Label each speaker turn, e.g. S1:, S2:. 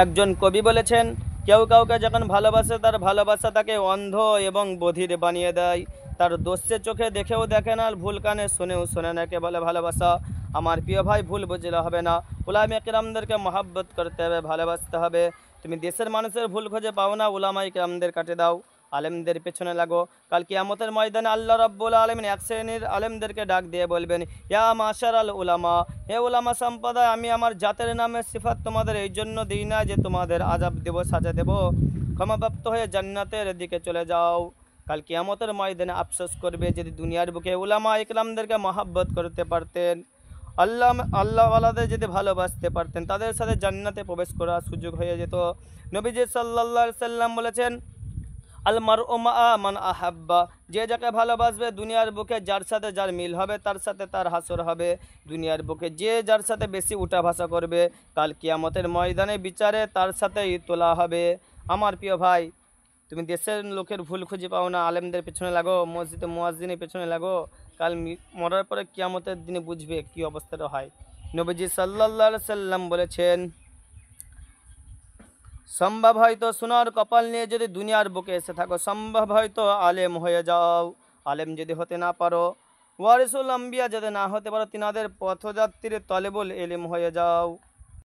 S1: একজন কবি বলেছেন, কেউ কাউকে যখন ভালোবাসে তার ভালোবাসা তাকে অন্ধ এবং বধির বানিয়ে দেয়। তার দোষে চোখে দেখেও দেখে না, ভুল কানে শুনেও শোনে না, কে বলে ভালোবাসা। আমার প্রিয় ভাই, ভুল বুঝলে হবে না। উলামায়ে কেরামদেরকে মহাব্বত করতে হবে, ভালোবাসতে হবে। তুমি দেশের মানুষের ভুল খুঁজে পাও না, উলামায়ে কেরামদের কাটে দাও, আলেমদের পেছনে লাগো। কাল কিয়ামতের ময়দানে আল্লাহ রাব্বুল আলামিন এক শ্রেণীর আলেমদেরকে ডাক দিয়ে বলবেন, ইয়া মাশারাল উলামা, হে উলামা সম্প্রদায়, আমি আমার জাতের নামে সিফাত তোমাদের এই জন্য দিই না যে তোমাদের আযাব দেব, সাজা দেব। ক্ষমাপ্রাপ্ত হয়ে জান্নাতের দিকে চলে যাও। কাল কিয়ামতের ময়দানে আফসোস করবে, যদি দুনিয়ার বুকে উলামা ইকরামদেরকে মহাব্বত করতে পারতেন, আল্লাহ আল্লাহওয়ালাদের যদি ভালোবাসতে পারতেন, তাদের সাথে জান্নাতে প্রবেশ করার সুযোগ হয়ে যেত। নবীজি সাল্লাল্লাহু আলাইহি সাল্লাম বলেছেন, আল মারউ মাআ মান আহাব্বা, যে যাকে ভালোবাসবে, দুনিয়ার বুকে যার সাথে যার মিল হবে তার সাথে তার হাসর হবে। দুনিয়ার বুকে যে যার সাথে বেশি উঠা ভাষা করবে, কাল কিয়ামতের ময়দানে বিচারে তার সাথেই তোলা হবে। আমার প্রিয় ভাই, তুমি দেশের লোকের ভুল খুঁজে পাও না, আলেমদের পেছনে লাগো, মসজিদে মুয়াজ্জিনের পেছনে লাগো। কাল মরার পরে কিয়ামতের দিনে বুঝবে কি অবস্থাটা হয়। নবীজি সাল্লাল্লাহু আলাইহি সাল্লাম বলেছেন, সম্ভব হয়তো সোনার কপাল নিয়ে যদি দুনিয়ার বুকে এসে থাকো, সম্ভব হয়তো আলেম হয়ে যাও। আলেম যদি হতে না পারো, ওয়ারিসুল আম্বিয়া যদি না হতে পারো, তিনাদের পথযাত্রীর তলেবুল ইলম হয়ে যাও।